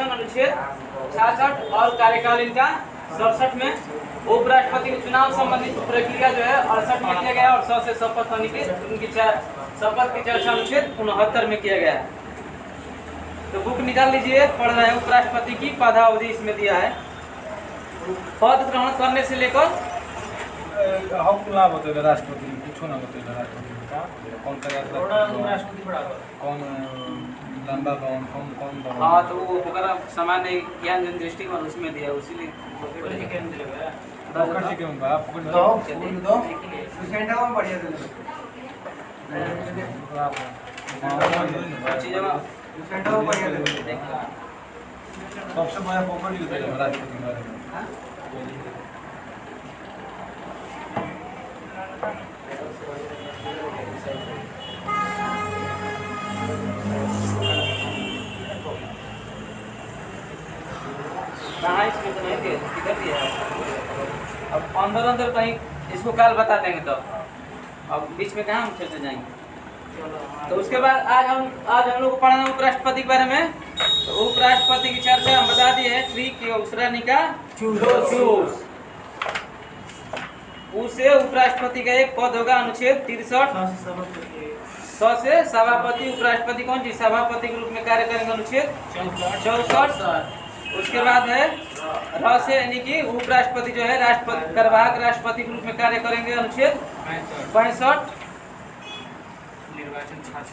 अनुच्छेद 66 और कार्यकालीन का 67 में उपराष्ट्रपति के चुनाव संबंधित प्रक्रिया जो है 68 में किया गया और 100 से शपथ होने की उनकी शपथ की चर्चा अनुच्छेद 69 में किया गया है। तो बुक निकाल लीजिए, पढ़ रहे हैं। उपराष्ट्रपति की पदावधि इसमें दिया है, पद ग्रहण करने से लेकर राष्ट्रपति कुछ ना बतेगा राष्ट्रपति का कौन करेगा कौन लंबा कौन कौन कौन। हाँ, तो वो वगैरह सामान्य ज्ञान दृष्टिकोण उसमें दिया है, उसीलिए सबसे बड़ा पॉकेट राष्ट्रपति के बारे में। इसमें तो नहीं दिया, किधर दिया है? अब अंदर अंदर कहीं इसको काल बता देंगे तो अब बीच में कहाँ हम चलते जाएंगे। तो उसके बाद आज हम लोग को पढ़ना है उपराष्ट्रपति के बारे में। तो उपराष्ट्रपति की चर्चा हम बता दिए हैं। ट्री की उसरानिका चूस उसे उपराष्ट्रपति का एक पद होगा अनुच्छेद 63। 100 से सभापति उपराष्ट्रपति कौन चीज सभापति के रूप में कार्य करेंगे अनुच्छेद 64। उसके बाद है र से यानी कि उपराष्ट्रपति जो है राष्ट्रपति कार्यवाहक राष्ट्रपति के रूप में कार्य करेंगे अनुच्छेद 65। निर्वाचन 66।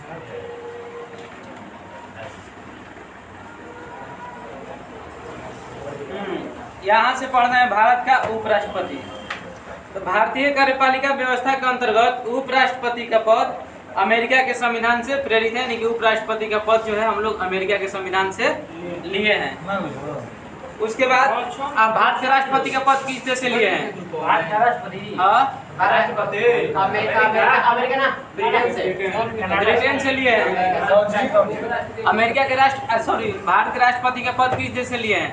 यहाँ से पढ़ना है भारत का उपराष्ट्रपति। तो भारतीय कार्यपालिका व्यवस्था के अंतर्गत उपराष्ट्रपति का पद अमेरिका के संविधान से प्रेरित है, यानी कि उपराष्ट्रपति का पद जो है हम लोग अमेरिका के संविधान से लिए हैं। उसके बाद आप भारत के राष्ट्रपति का पद किस देश से लिए हैं? भारत का राष्ट्रपति अमेरिका ना ब्रिटेन से लिए हैं। अमेरिका के भारत के राष्ट्रपति का पद किस देश से लिए हैं?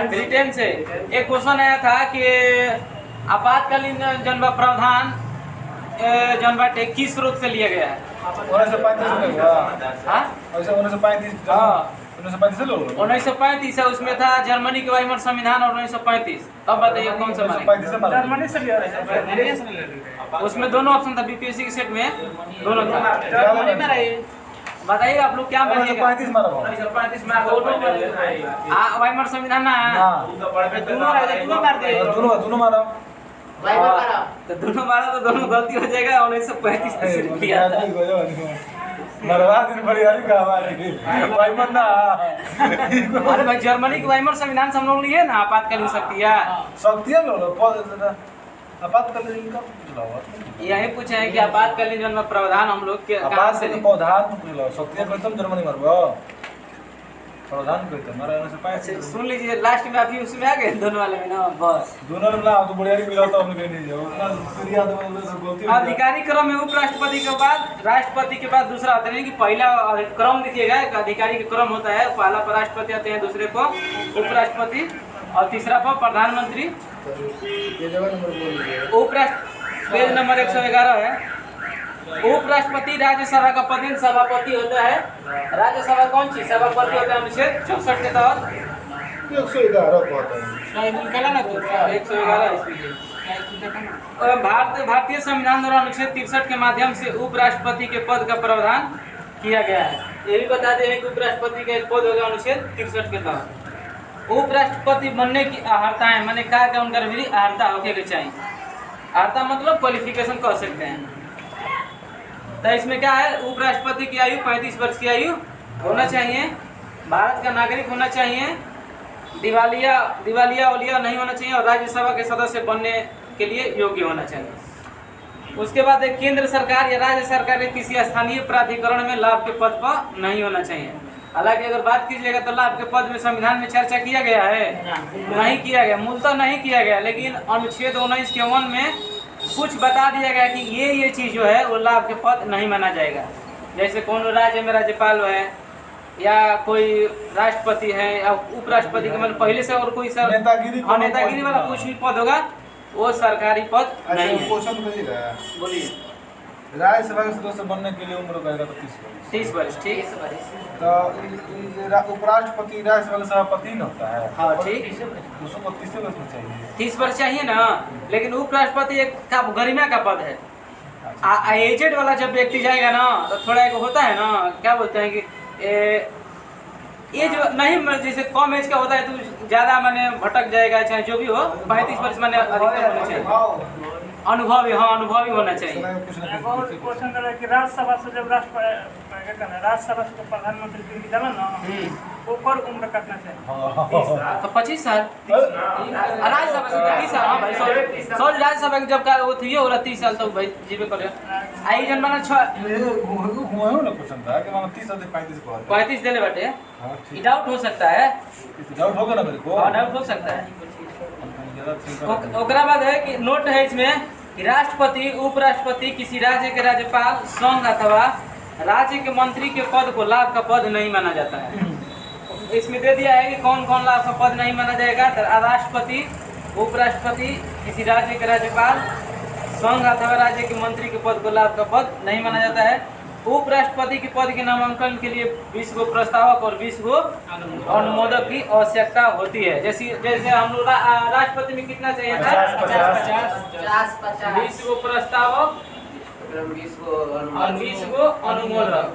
ब्रिटेन से। एक क्वेश्चन आया था कि आपातकालीन जन प्रावधान जन बाटे किस स्रोत से लिया गया है? 1935 है, उसमें था जर्मनी के वाइमर संविधान और 1935। अब बताइए कौन सा जर्मनी से लिया। उसमें दोनों ऑप्शन था, बीपीएससी के सेट में दोनों था। जर्मनी में रही। बताइए आप लोग क्या मानिएगा? 1935 वाइमर संविधान ना दोनों मारा तो दोनों मारा तो दोनों गलती हो जाएगा। 1935 लिया था। अरे भाई जर्मनी की वाइमर संविधान से हम लोग लिए ना आपातकालीन शक्ति यही पूछे हैं कि आपातकालीन जन प्रावधान हम लोग के कहाँ से सुन लीजिए। लास्ट में अभी उसमें आ गए दोनों वाले में ना, बस दोनों तो बढ़िया मिला था हमने नहीं। अधिकारी क्रम में उपराष्ट्रपति के बाद राष्ट्रपति के बाद दूसरा होता है कि पहला क्रम देखिएगा। अधिकारी का क्रम होता है, पहला पर राष्ट्रपति आते हैं, दूसरे पर उपराष्ट्रपति और तीसरा पर प्रधानमंत्री। पेज नंबर 111 है। उपराष्ट्रपति राज्यसभा का पद सभापति होता है। राज्यसभा कौन सी सभापति होता है अनुच्छेद 64 के तहत 111 भारतीय संविधान द्वारा अनुच्छेद 63 के माध्यम से उपराष्ट्रपति के पद का प्रावधान किया गया है। ये भी बता दें कि उपराष्ट्रपति का एक पद होगा अनुच्छेद 63 के तहत। उपराष्ट्रपति बनने की अर्हताएं मैंने कहा कि उनका भी अर्हता होके के चाहिए। अर्हता मतलब क्वालिफिकेशन कह सकते हैं। तो इसमें क्या है? उपराष्ट्रपति की आयु 35 वर्ष की आयु होना चाहिए, भारत का नागरिक होना चाहिए, दिवालिया ओलिया नहीं होना चाहिए और राज्यसभा के सदस्य बनने के लिए योग्य होना चाहिए। उसके बाद एक केंद्र सरकार या राज्य सरकार के किसी स्थानीय प्राधिकरण में लाभ के पद पर नहीं होना चाहिए। हालांकि अगर बात कीजिएगा तो लाभ के पद में संविधान में चर्चा किया गया है? नहीं किया गया, मूलतः नहीं किया गया। लेकिन अनुच्छेद 19 के 1 में कुछ बता दिया गया कि ये चीज जो है वो लाभ के पद नहीं माना जाएगा। जैसे कौन राज्य में राज्यपाल है या कोई राष्ट्रपति है या उपराष्ट्रपति के मतलब पहले से और कोई सर नेतागिरी वाला कुछ भी पद होगा वो सरकारी पद नहीं है। बोलिए राज्यसभा के सदस्य बनने के लिए उम्र करेगा तो 30 वर्ष। 30 वर्ष ठीक। तो उपराष्ट्रपति राज्यसभा का सभापति न होता है। हाँ ठीक, उसको 30 वर्ष में चाहिए। 30 वर्ष चाहिए ना, लेकिन उपराष्ट्रपति एक का गरिमा का पद है। एजेड वाला जब व्यक्ति जाएगा ना तो थोड़ा एक होता है ना, क्या बोलते हैं कि एज नहीं, जैसे कम एज का होता है तो ज़्यादा माने भटक जाएगा, चाहे जो भी हो। 35 वर्ष माने अधिकतम होना चाहिए। अनुभवी, हाँ अनुभवी होना चाहिए। क्वेश्चन कर रहा है कि राज्यसभा से जब राज्यसभा से प्रधानमंत्री चुनी जाला ना, ओकर उम्र कितना चाहिए? तो 25 साल। राज्यसभा से 30 साल। हाँ भाई सॉरी, राज्यसभा की जब का वो थी होला 30 साल तो भाई जीवे करे। आई जन माना 35 देले बाटे। डाउट हो सकता है, डाउट होगा ना मेरे को। हाँ डाउट हो सकता है। ओकरा बाद है कि नोट है इसमें कि राष्ट्रपति, उपराष्ट्रपति किसी राज्य के राज्यपाल, संघ अथवा राज्य के मंत्री के पद को लाभ का पद नहीं माना जाता है। इसमें दे दिया है कि कौन कौन लाभ का पद नहीं माना जाएगा। तो राष्ट्रपति, उपराष्ट्रपति किसी राज्य के राज्यपाल, संघ अथवा राज्य के मंत्री के पद को लाभ का पद नहीं माना जाता है। उपराष्ट्रपति के पद के नामांकन के लिए 20 गो प्रस्तावक और 20 गो अनुमोदक की आवश्यकता होती है। जैसे हम लोग राष्ट्रपति में कितना चाहिए था? 50 20 गो प्रस्तावक और 20 गो अनुमोदक।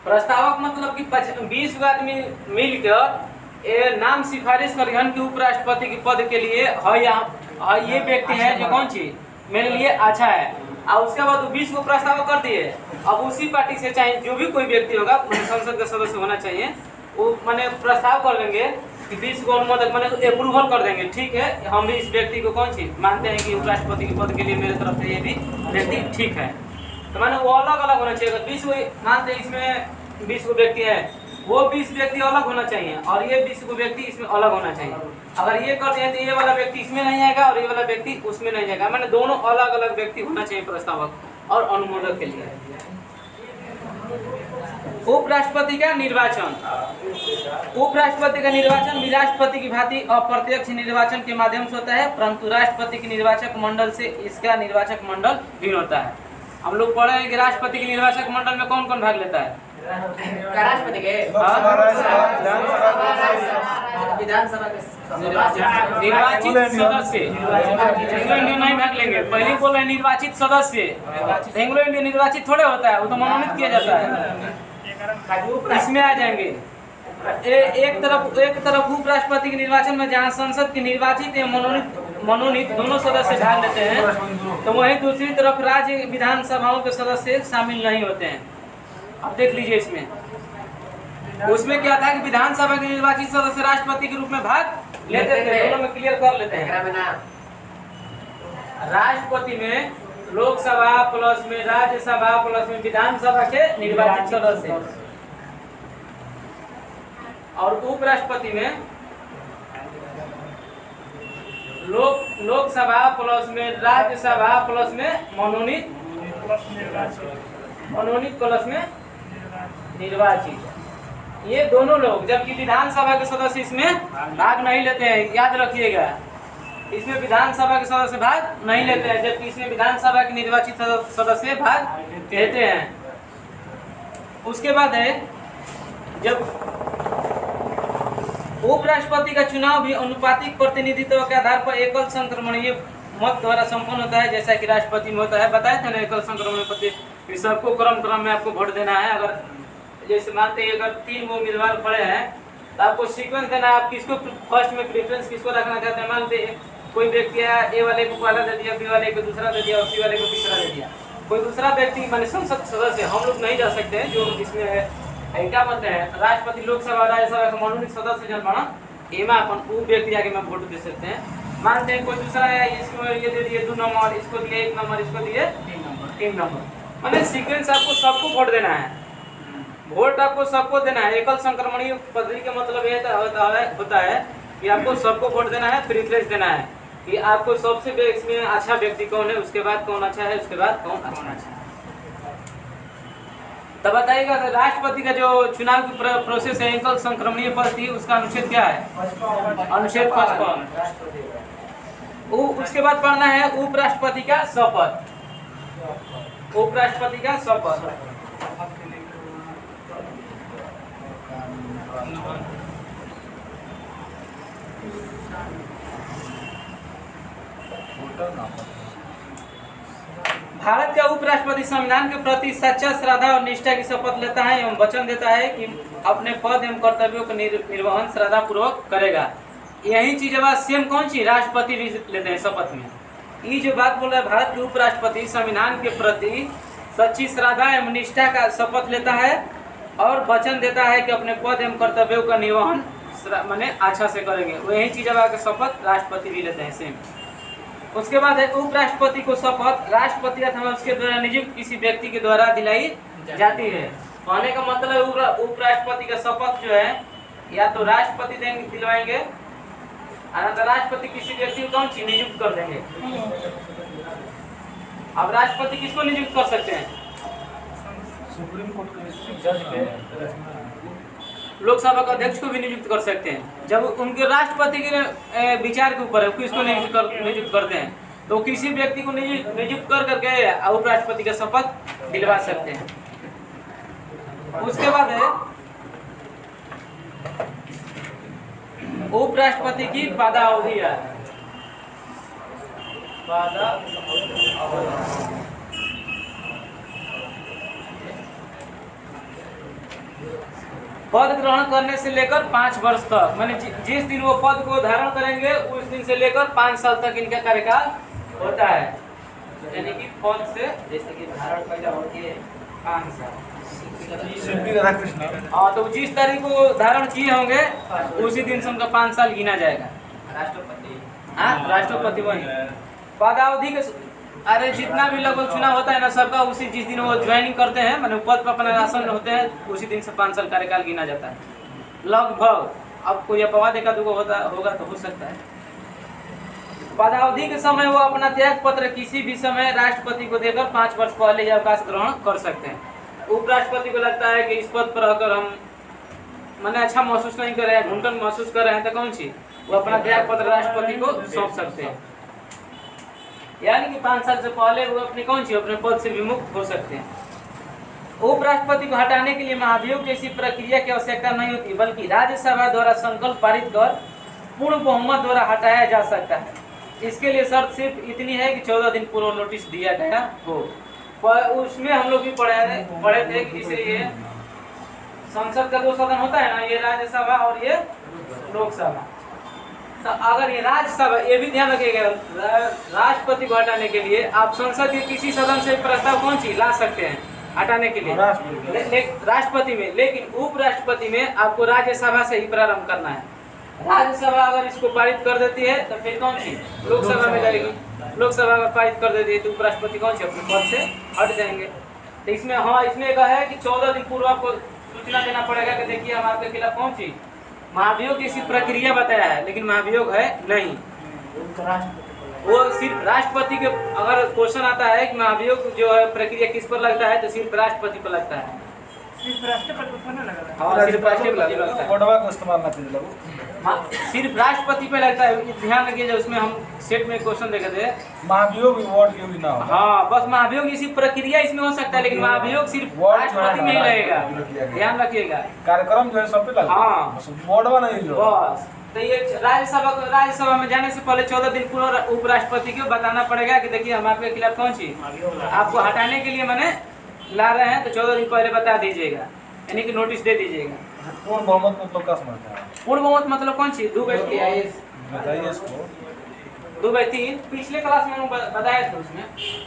प्रस्तावक मतलब कि 20 गो आदमी मिलकर नाम सिफारिश करिहन कि उपराष्ट्रपति के पद के लिए ये व्यक्ति है जो कौन सी मेरे लिए अच्छा है। और उसके बाद 20 को प्रस्ताव कर दिए। अब उसी पार्टी से चाहे जो भी कोई व्यक्ति होगा, संसद का सदस्य होना चाहिए, वो मैंने प्रस्ताव कर देंगे कि 20 को अनुमोदक मैंने अप्रूवल कर देंगे। ठीक है, हम भी इस व्यक्ति को कौन सी मानते हैं कि उपराष्ट्रपति के पद के लिए मेरे तरफ से ये भी व्यक्ति ठीक है। तो मैंने वो अलग अलग होना चाहिए। अगर 20 मानते हैं इसमें 20 को व्यक्ति है, वो 20 व्यक्ति अलग होना चाहिए और ये 20 को व्यक्ति इसमें अलग होना चाहिए। अगर ये करते हैं तो ये वाला व्यक्ति इसमें नहीं आएगा और ये वाला व्यक्ति उसमें नहीं जाएगा। मैंने दोनों अलग अलग व्यक्ति होना चाहिए प्रस्तावक और अनुमोदक के लिए। उपराष्ट्रपति का निर्वाचन। उपराष्ट्रपति का निर्वाचन भी राष्ट्रपति की भांति अप्रत्यक्ष निर्वाचन के माध्यम से होता है, परंतु राष्ट्रपति के निर्वाचक मंडल से इसका निर्वाचक मंडल भिन्न होता है। हम लोग पढ़े हैं कि राष्ट्रपति के निर्वाचक मंडल में कौन कौन भाग लेता है? राष्ट्रपति के विधानसभा के निर्वाचित सदस्य। एंग्लो इंडियन नहीं भाग लेंगे। पहले बोल रहे निर्वाचित सदस्य। एंग्लो इंडियन निर्वाचित थोड़े होता है, वो तो मनोनीत किया जाता है। इसमें आ जाएंगे। एक तरफ उपराष्ट्रपति के निर्वाचन में जहाँ संसद के निर्वाचित या मनोनीत दोनों सदस्य भाग लेते हैं, तो वहीं दूसरी तरफ राज्य विधानसभाओं के सदस्य शामिल नहीं होते हैं। अब देख लीजिए उसमें क्या था कि विधानसभा के निर्वाचित सदस्य राष्ट्रपति के रूप में भाग लेते थे। दोनों में क्लियर कर लेते हैं। राष्ट्रपति में लोकसभा प्लस में राज्यसभा प्लस में विधानसभा के निर्वाचित सदस्य, और उपराष्ट्रपति में लोकसभा प्लस में राज्यसभा प्लस में मनोनीत प्लस में निर्वाचित, ये दोनों लोग। जबकि विधानसभा के सदस्य इसमें भाग नहीं लेते हैं, याद रखिएगा। इसमें विधानसभा के सदस्य भाग नहीं लेते हैं, जबकि इसमें विधानसभा के निर्वाचित सदस्य भाग लेते हैं। उसके बाद है जब उपराष्ट्रपति का चुनाव भी अनुपातिक प्रतिनिधित्व के आधार पर एकल संक्रमणीय मत द्वारा संपन्न होता है, जैसा कि राष्ट्रपति में होता है। बताए थे ना एकल संक्रमणीय पद, सबको क्रम में आपको वोट देना है। अगर जैसे मानते हैं अगर 3 उम्मीदवार खड़े हैं तो आपको सीक्वेंस देना है, आप किसको फर्स्ट में प्रेफरेंस किसको रखना चाहते हैं। मानते हैं कोई व्यक्ति है, ए वाले को पहला दे दिया, बी वाले को दूसरा दे दिया और सी वाले को तीसरा दे दिया। कोई दूसरा व्यक्ति माने संसद सदस्य हम लोग नहीं जा सकते हैं, जो इसमें है क्या बोलते हैं राष्ट्रपति लोकसभा राज्यसभा का मनोनीत सदस्य जन बना एमा अपन वो व्यक्ति जाके में वोट दे सकते हैं। मानते हैं कोई दूसरा है, इसको ये दे दिए 2 नंबर, इसको दिए 1 नंबर, इसको दिए 3 नंबर। माने सीक्वेंस आपको सबको वोट देना है, वोट आपको सबको देना है। एकल संक्रमणीय पद्धति का मतलब ये होता है कि आपको सबको वोट देना है, प्रेफरेंस देना है कि आपको सबसे इसमें अच्छा व्यक्ति कौन है, उसके बाद कौन अच्छा है, उसके बाद कौन अच्छा है। तब बताइएगा कि राष्ट्रपति का जो चुनाव की प्रोसेस है, एकल संक्रमणीय पद थी, उसका अनुच्छेद क्या है? अनुच्छेद 55। उसके बाद पढ़ना है उपराष्ट्रपति का शपथ। उपराष्ट्रपति का शपथ भारत का उपराष्ट्रपति संविधान के प्रति सच्चा श्रद्धा और निष्ठा की शपथ लेता है एवं वचन देता है कि अपने पद एवं कर्तव्यों का निर्वहन श्रद्धा पूर्वक करेगा। यही चीज बात सेम कौन सी राष्ट्रपति भी लेते हैं शपथ में। ये जो बात बोल रहा है, भारत के उपराष्ट्रपति संविधान के प्रति सच्ची श्रद्धा एवं निष्ठा का शपथ लेता है और वचन देता है कि अपने पद एवं कर्तव्यों का निर्वहन माने अच्छा से करेंगे। वही चीज बात शपथ राष्ट्रपति भी लेते हैं सेम। उसके बाद है उपराष्ट्रपति को शपथ राष्ट्रपति अथवा उसके द्वारा नियुक्त किसी व्यक्ति के द्वारा दिलाई जाती है। कहने का मतलब उपराष्ट्रपति का शपथ जो है या तो राष्ट्रपति दिलवाएंगे, अगर राष्ट्रपति किसी व्यक्ति को कौन सी नियुक्त कर देंगे। अब राष्ट्रपति किसको नियुक्त कर सकते हैं? सुप्रीम कोर्ट के जज के, लोकसभा का अध्यक्ष को भी नियुक्त कर सकते हैं। जब उनके राष्ट्रपति के विचार के ऊपर है किसको नियुक्त करते हैं, तो किसी व्यक्ति को नियुक्त कर करके उपराष्ट्रपति का शपथ दिलवा सकते हैं। उसके बाद है उपराष्ट्रपति की पदावधि है। पद ग्रहण करने से लेकर 5 वर्ष तक, माने जिस दिन वो पद को धारण करेंगे उस दिन से लेकर 5 साल तक इनका कार्यकाल होता है। यानी कि पद से जैसे कि धारण पैदा होती है 5 साल। हाँ, तो जिस तारीख को धारण किए होंगे उसी दिन से उनका 5 साल गिना जाएगा। राष्ट्रपति, हाँ राष्ट्रपति वही पदावधि के, अरे जितना भी लगभग चुनाव होता है ना सबका उसी जिस दिन वो ज्वाइनिंग करते हैं मैंने पद पर अपना आसन होते हैं उसी दिन से 5 साल कार्यकाल गिना जाता है लगभग। अब कोई अपवाद एका दुगो होगा तो हो सकता है। पदावधि के समय वो अपना त्याग पत्र किसी भी समय राष्ट्रपति को देकर 5 वर्ष पहले अवकाश ग्रहण कर सकते हैं। उपराष्ट्रपति को लगता है कि इस पद पर रहकर हम मैंने अच्छा महसूस नहीं कर रहे हैं, घुटन महसूस कर रहे हैं, तो कौन सी वो अपना त्याग पत्र राष्ट्रपति को सौंप सकते हैं। यानी कि 5 साल से पहले वो अपने कौन सी अपने पद से विमुक्त हो सकते हैं। उपराष्ट्रपति को हटाने के लिए महाभियोग जैसी प्रक्रिया की आवश्यकता नहीं होती, बल्कि राज्यसभा द्वारा संकल्प पारित कर पूर्ण बहुमत द्वारा हटाया जा सकता है। इसके लिए शर्त सिर्फ इतनी है कि 14 दिन पूर्व नोटिस दिया गया हो। उसमें हम लोग भी पढ़े थे कि जैसे ये संसद का 2 सदन होता है ना, ये राज्यसभा और ये लोकसभा। तो अगर ये राज्यसभा, ये भी ध्यान रखिएगा, राष्ट्रपति को हटाने के लिए आप संसद के किसी सदन से प्रस्ताव कौन सी ला सकते हैं हटाने के लिए राष्ट्रपति में, लेकिन उपराष्ट्रपति में आपको राज्यसभा से ही प्रारंभ करना है। राज्यसभा अगर इसको पारित कर देती है तो फिर कौन सी लोकसभा में जाएगी। लोकसभा अगर पारित कर देती है तो उपराष्ट्रपति कौन सी अपने पद से हट जाएंगे। तो इसमें हाँ इसमें कहा है कि 14 दिन पूर्व आपको सूचना देना पड़ेगा कि देखिए हम आपके खिलाफ कौन सी महाभियोग जैसी प्रक्रिया बताया है, लेकिन महाभियोग है नहीं। वो सिर्फ राष्ट्रपति के अगर क्वेश्चन आता है कि महाभियोग जो है प्रक्रिया किस पर लगता है तो सिर्फ राष्ट्रपति पर लगता है। सिर्फ राष्ट्रपति पर नहीं लगा। हाँ सिर्फ राष्ट्रपति लगता है, वोटवा को इस्तेमाल ना कीजिए लोग। हाँ सिर्फ राष्ट्रपति पे लगता है। ध्यान रखिए जब उसमें हम सेट में क्वेश्चन देखे थे महाभियोग वोट के भी ना हो। हाँ बस महाभियोग जैसी प्रक्रिया इसमें हो सकता है, लेकिन महाभियोग सिर्फ राष्ट्रपति में ही लगेगा। ध्यान रखिएगा कार्यक्रम जो है सब पे लगेगा। हाँ वोटवा नहीं जो बस। तो ये राज्यसभा में जाने से पहले 14 दिन पूर्व उपराष्ट्रपति को बताना पड़ेगा कि देखिए हम आपके खिलाफ कौन सी आपको हटाने के लिए मैंने ला रहे हैं, तो 14 दिन पहले बता दीजिएगा, यानी कि नोटिस दे दीजिएगा। पूर्ण बहुमत मतलब क्या समझते हैं? पूर्ण बहुमत मतलब कौन सी 2/3 बताइए इसको। 2/3 पिछले क्लास में बताया था, उसमें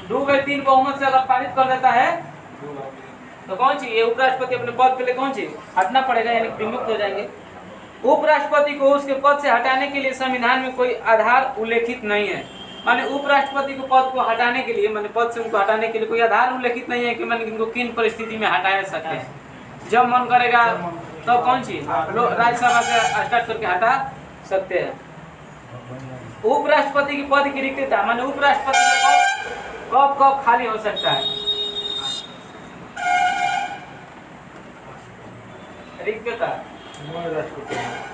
2/3 बहुमत से अगर पारित कर देता है तो कौन सी ये उपराष्ट्रपति अपने पद के लिए कौन सी हटना पड़ेगा, यानी विमुक्त हो जाएंगे। उपराष्ट्रपति को उसके पद से हटाने के लिए संविधान में कोई आधार उल्लेखित नहीं है। माने उपराष्ट्रपति को पद को हटाने के लिए माने पद से उनको हटाने के लिए कोई आधार उल्लेखित नहीं है कि मैंने इनको किन परिस्थिति में हटाया सकते हैं। जब मन करेगा तब तो कौन सी राज्यसभा से स्टार्ट करके हटा सकते हैं। उपराष्ट्रपति की पद की रिक्तता माने उपराष्ट्रपति का पद कब खाली हो सकता है। रिक्तता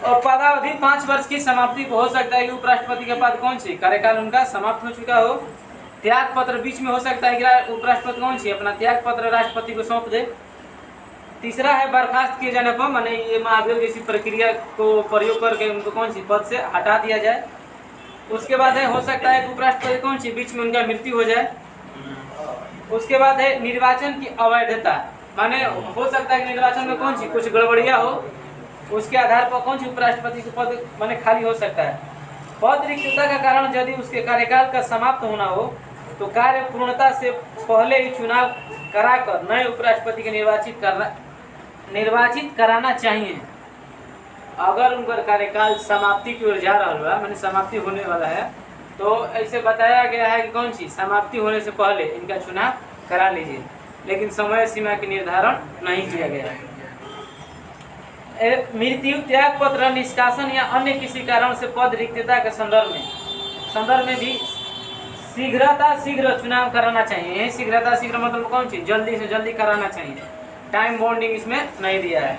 और पदावधि 5 वर्ष की समाप्ति को हो सकता है कि उपराष्ट्रपति के पद कौन सी कार्यकाल उनका समाप्त हो चुका हो। त्याग पत्र बीच में हो सकता है कि उपराष्ट्रपति कौन सी अपना त्याग पत्र राष्ट्रपति को सौंप दे। तीसरा है बर्खास्त किए जाने पर माने ये महाभियोग जैसी प्रक्रिया को प्रयोग करके उनको कौन सी पद से हटा दिया जाए। उसके बाद है हो सकता है कि उपराष्ट्रपति कौन सी बीच में उनका मृत्यु हो जाए। उसके बाद है निर्वाचन की अवैधता माने हो सकता है कि निर्वाचन में कौन सी कुछ गड़बड़िया हो उसके आधार पर कौन सी उपराष्ट्रपति को पद माने खाली हो सकता है। पद रिक्तता का कारण यदि उसके कार्यकाल का समाप्त होना हो तो कार्य पूर्णता से पहले ही चुनाव कराकर नए उपराष्ट्रपति के निर्वाचित कराना चाहिए। अगर उनका कार्यकाल समाप्ति की ओर जा रहा है माने समाप्ति होने वाला है तो ऐसे बताया गया है कि कौन सी समाप्ति होने से पहले इनका चुनाव करा लीजिए, लेकिन समय सीमा की निर्धारण नहीं किया गया है। मृत्यु त्याग पत्र निष्कासन या अन्य किसी कारण से पद रिक्तता के संदर्भ में भी शीघ्र चुनाव कराना चाहिए। यही शीघ्र मतलब कौन सी जल्दी से जल्दी कराना चाहिए। टाइम बॉन्डिंग इसमें नहीं दिया है।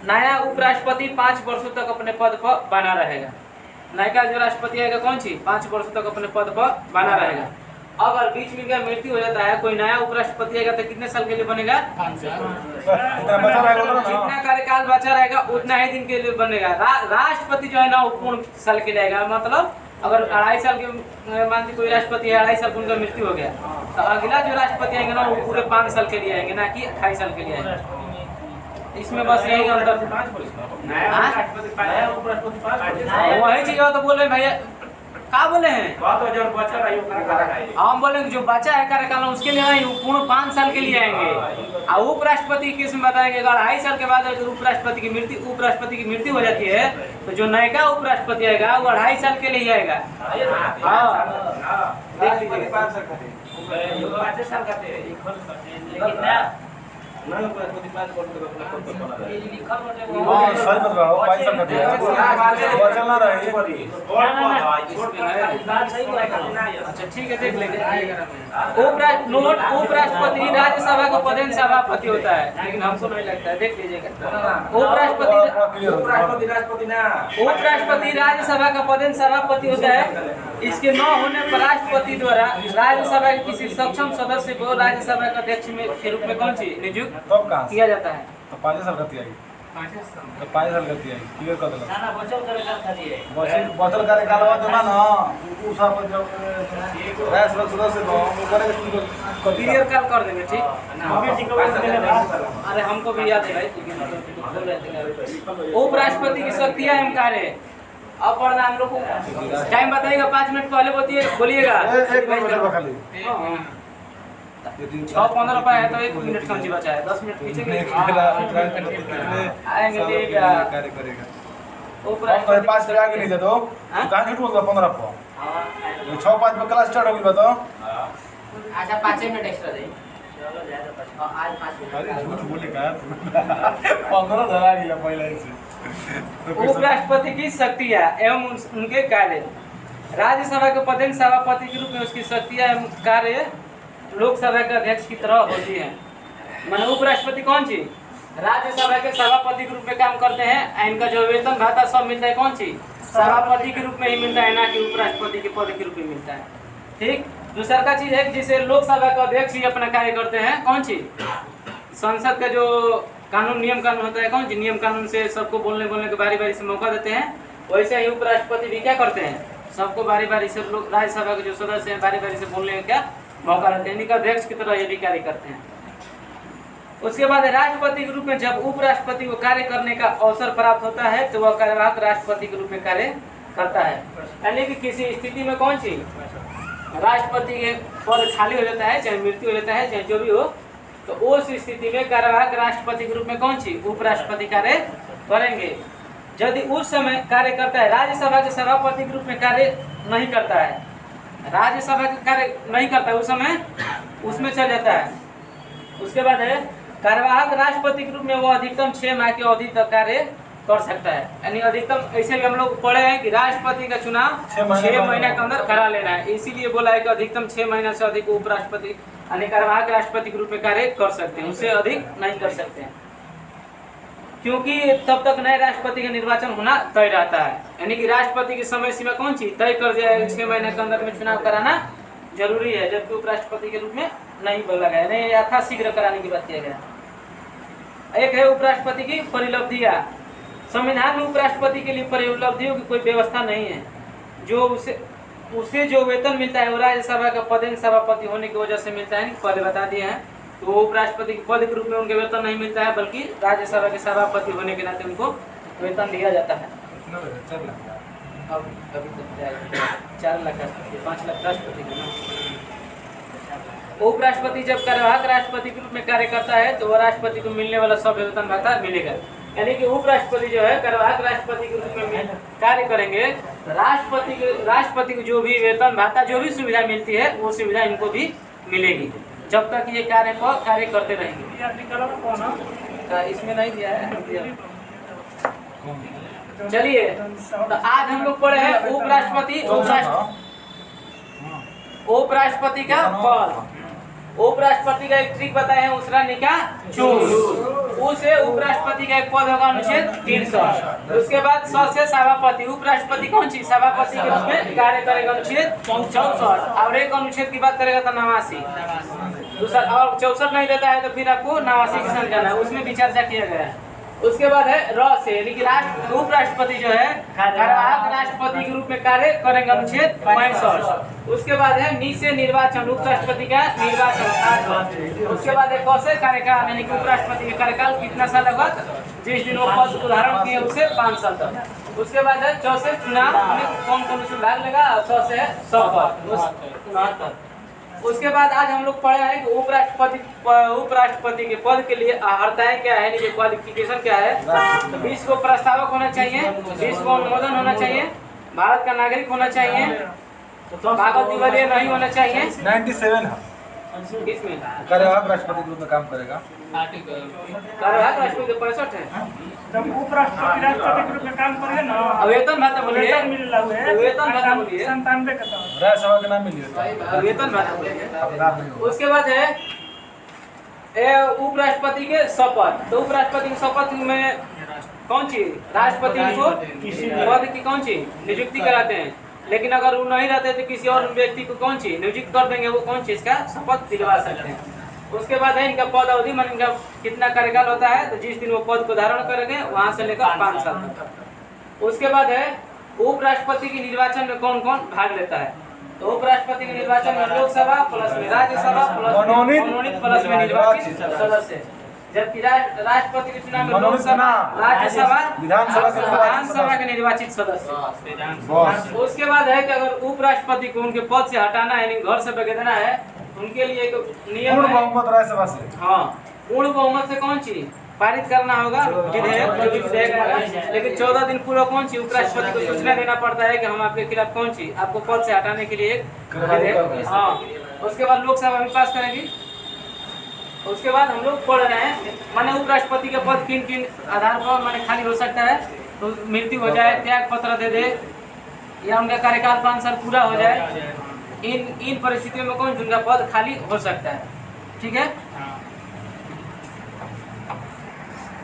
नया उपराष्ट्रपति 5 वर्षों तक अपने पद पर बना रहेगा। नया जो राष्ट्रपति आएगा कौन सी 5 वर्षों तक अपने पद पर बना रहेगा। अगर बीच में क्या मृत्यु हो जाता है कोई नया उपराष्ट्रपति आएगा तो कितने साल के लिए बनेगा 5 साल। जितना कार्यकाल बचा रहेगा उतना ही दिन के लिए बनेगा। राष्ट्रपति जो है ना वो पूर्ण साल के लिए आएगा। मतलब अगर 2.5 साल के मान ली कोई राष्ट्रपति है 2.5 साल उनका मृत्यु हो गया तो अगला जो राष्ट्रपति आएंगे ना वो पूरे 5 साल के लिए आएंगे ना कि 28 साल के लिए आएंगे। इसमें बस यही अंतर। वही चीज तो बोल रहे भैया क्या बोले हैं हम बोले जो बचा है कार्यकाल उसके लिए नहीं पूर्ण 5 साल के लिए आएंगे। और उपराष्ट्रपति किस में बताएंगे अगर 2.5 साल के बाद अगर उपराष्ट्रपति की मृत्यु हो जाती है तो जो नया उपराष्ट्रपति आएगा वो 2.5 साल के लिए ही आएगा। देख लीजिए अच्छा ठीक है देख लेंगे। उपराष्ट्रपति राज्यसभा का पदेन सभापति होता है लेकिन हमको नहीं लगता है। देख लीजिएगा उपराष्ट्रपति राज्यसभा का पदेन सभापति होता है। इसके न होने पर राष्ट्रपति द्वारा राज्यसभा के किसी सक्षम सदस्य को राज्यसभा के अध्यक्ष के रूप में कौन सी नियुक्त किया जाता है। तो 5 साल गति आई 5 साल गति आई क्लियर कर देला ना बचल कार्यकाल हो ना ना उ सब जब राष्ट्र सदस्य को करे क्लियर कर देंगे ठीक। अरे हमको भी याद है भाई उपराष्ट्रपति की शक्तियां एवं कार्य। अब पढ़ना हम लोग को टाइम बताइएगा 5 मिनट पहले बोलिएगा 6-15 रुपए है तो 1 मिनट कम जी बचा है 10 मिनट खींचेंगे आएंगे कार्य करेगा। उपराष्ट्रपति 5 से आगे नहीं दे दो कहां झूठ बोल 15 पर 6-5 में क्लास स्टार्ट होगी बताओ। अच्छा 5 मिनट एक्स्ट्रा दे आज 5 मिनट अरे झूठ बोलेगा 15 धरा गया पहले से। उपराष्ट्रपति की शक्तियां एवं उनके कार्य। राज्यसभा के पदेन सभापति के रूप में उसकी शक्तियां एवं कार्य लोकसभा के अध्यक्ष की तरह होती है। माने उपराष्ट्रपति कौन सी राज्यसभा के सभापति के रूप में काम करते हैं। इनका जो वेतन भाता सब मिलता है कौन सी सभापति के रूप में ही मिलता है ना कि उपराष्ट्रपति के पद के रूप में मिलता है। ठीक। दूसरा का चीज है जिसे लोकसभा का अध्यक्ष ही अपना कार्य करते हैं कौन सी संसद का जो नियम कानून होता है कौन सी नियम कानून से सबको बोलने के बारी से मौका देते हैं। वैसे ही उपराष्ट्रपति भी क्या करते हैं सबको बारी से लोग राज्यसभा के जो सदस्य हैं बारी से बोलने का क्या मौका देते हैं। इनका अध्यक्ष की तरह ये भी कार्य करते हैं। उसके बाद राष्ट्रपति के रूप में जब उपराष्ट्रपति को कार्य करने का अवसर प्राप्त होता है तो वह कार्यवाहक राष्ट्रपति के रूप में कार्य करता है। यानी कि किसी स्थिति में कौन सी राष्ट्रपति के पद खाली हो जाता है चाहे मृत्यु हो जाता है चाहे जो भी हो तो उस स्थिति में कार्यवाहक राष्ट्रपति के रूप में कौन सी उपराष्ट्रपति कार्य करेंगे। यदि उस समय कार्य करता है राज्यसभा के सभापति के रूप में कार्य नहीं करता है राज्यसभा का कार्य नहीं करता है उस समय उसमें चल जाता है। उसके बाद है कार्यवाहक राष्ट्रपति के रूप में वो अधिकतम 6 माह की अवधि तक कार्य कर सकता है। यानी अधिकतम ऐसे भी हम लोग पढ़े हैं कि राष्ट्रपति का चुनाव 6 महीने के अंदर करा लेना है। इसीलिए बोला है कि अधिकतम 6 महीने से अधिक उपराष्ट्रपति यानी कार्यवाहक राष्ट्रपति के रूप में कार्य कर सकते हैं उससे अधिक नहीं कर सकते हैं। क्योंकि तब तक नए राष्ट्रपति का निर्वाचन होना तय रहता है, यानी कि राष्ट्रपति की समय सीमा कौन सी तय कर दिया है, 6 महीने के अंदर में चुनाव कराना जरूरी है, जबकि उपराष्ट्रपति के रूप में नहीं बोला गया, नहीं यथाशीघ्र कराने की बात किया गया। एक है उपराष्ट्रपति की परिलब्धियां। संविधान में उपराष्ट्रपति के लिए परिलब्धियों की कोई व्यवस्था नहीं है। जो उसे जो वेतन मिलता है वो राज्यसभा का पदेन सभापति होने की वजह से मिलता है, पहले बता दिए हैं। तो उपराष्ट्रपति के पद के रूप में उनके वेतन नहीं मिलता है, बल्कि राज्यसभा के सभापति होने के नाते उनको वेतन दिया जाता है। अब अभी तक 4 लाख राष्ट्रपति, 5 लाख राष्ट्रपति का नाम। उपराष्ट्रपति जब कार्यवाहक राष्ट्रपति के रूप में कार्य करता है तो वह राष्ट्रपति को मिलने वाला सब वेतन भत्ता मिलेगा। यानी कि उपराष्ट्रपति जो है कार्यवाहक राष्ट्रपति के रूप में कार्य करेंगे, राष्ट्रपति को जो भी वेतन भत्ता जो भी सुविधा मिलती है वो सुविधा इनको भी मिलेगी, जब तक ये कार्य करते रहेंगे। इसमें नहीं दिया है। चलिए, तो आज हम लोग पढ़े हैं उपराष्ट्रपति का पद। उपराष्ट्रपति का एक ट्रिक बताए हैं, उसरा निका चूस। उसे उपराष्ट्रपति का एक पद होगा अनुच्छेद 300। उसके बाद 100 से सभापति। उपराष्ट्रपति कौन सी सभापति के रूप में कार्य करेगा, अनुच्छेद 64। और एक अनुच्छेद की बात करेगा तो 89। दूसरा और 64 नहीं देता है तो फिर आपको 89 की समझाना है, उसमें भी चर्चा किया गया है। उसके बाद है र से, यानी कि उपराष्ट्रपति जो है कार्यवाहक राष्ट्रपति के रूप में कार्य करेंगे, अनुच्छेद 65। उसके बाद है नी से निर्वाचन, उपराष्ट्रपति का निर्वाचन। उसके बाद है क से कार्यकाल, यानी कि उपराष्ट्रपति का कार्यकाल कितना साल होगा, जिस दिन वो पद को धारण किए उसे 5 साल तक। उसके बाद है 6 से चुनाव में कौन कौन उसमें भाग लेगा, 6 से 100 69। उसके बाद आज हम लोग पढ़े हैं कि उपराष्ट्रपति के पद के लिए अर्हताएं क्या है, यानी क्वालिफिकेशन क्या है। तो 20 को प्रस्तावक होना चाहिए, 20 को अनुमोदन होना चाहिए, भारत का नागरिक होना चाहिए, कागज दिवालिया नहीं होना चाहिए। 97 है किसमें कार्यवाहक राष्ट्रपति के रूप में काम करेगा। कार्यवाहक राष्ट्रपति 65 है। जब उपराष्ट्रपति राष्ट्रपति के रूप में काम करेंगे ना, वेतन भत्ता बोलिए, वेतन मिलेला हुए वेतन भत्ता बोलिए, 97 का तो राज्यसभा का नाम मिलिए, वेतन भत्ता बोलिए। उसके बाद है उपराष्ट्रपति के शपथ। तो उपराष्ट्रपति की शपथ में कौन सी राष्ट्रपति को पद की कौन सी नियुक्ति कराते हैं, लेकिन अगर वो नहीं रहते तो किसी और व्यक्ति को कौन सी नियुक्त कर देंगे, वो कौन सी इसका शपथ दिलवा सकते हैं। उसके बाद है इनका पद अवधि, मान इनका कितना कार्यकाल होता है, तो जिस दिन वो पद को धारण करेंगे वहां से लेकर 5 साल तक। उसके बाद है उपराष्ट्रपति के निर्वाचन में कौन कौन भाग लेता है। तो उपराष्ट्रपति के निर्वाचन में लोकसभा प्लस में राज्यसभा प्लस मनोनीत प्लस में निर्वाचित सदस्य, जबकि राष्ट्रपति के चुनाव में लोकसभा राज्यसभा विधानसभा के निर्वाचित सदस्य। उसके बाद है कि अगर उपराष्ट्रपति को उनके पद से हटाना है, यानी घर से बगेदना है, उनके लिए एक नियम पूर्ण है। बहुमत राज्यसभा से, हाँ, पूर्ण बहुमत से कौन सी पारित करना होगा विधेयक, जो भी विधेयक आएगा। लेकिन 14 दिन पूर्व कौन सी उपराष्ट्रपति को सूचना देना पड़ता है कि हम आपके खिलाफ कौन सी आपको पद से हटाने के लिए एक विधेयक। हाँ, उसके बाद लोकसभा भी पास करेगी। उसके बाद हम लोग पढ़ रहे हैं, माने उपराष्ट्रपति के पद किन किन आधार पर माने खाली हो सकता है। तो मृत्यु हो जाए, त्याग पत्र दे दे, या उनका कार्यकाल 5 साल पूरा हो जाए, इन परिस्थितियों में कौन सा उनका पद खाली हो सकता है। ठीक है।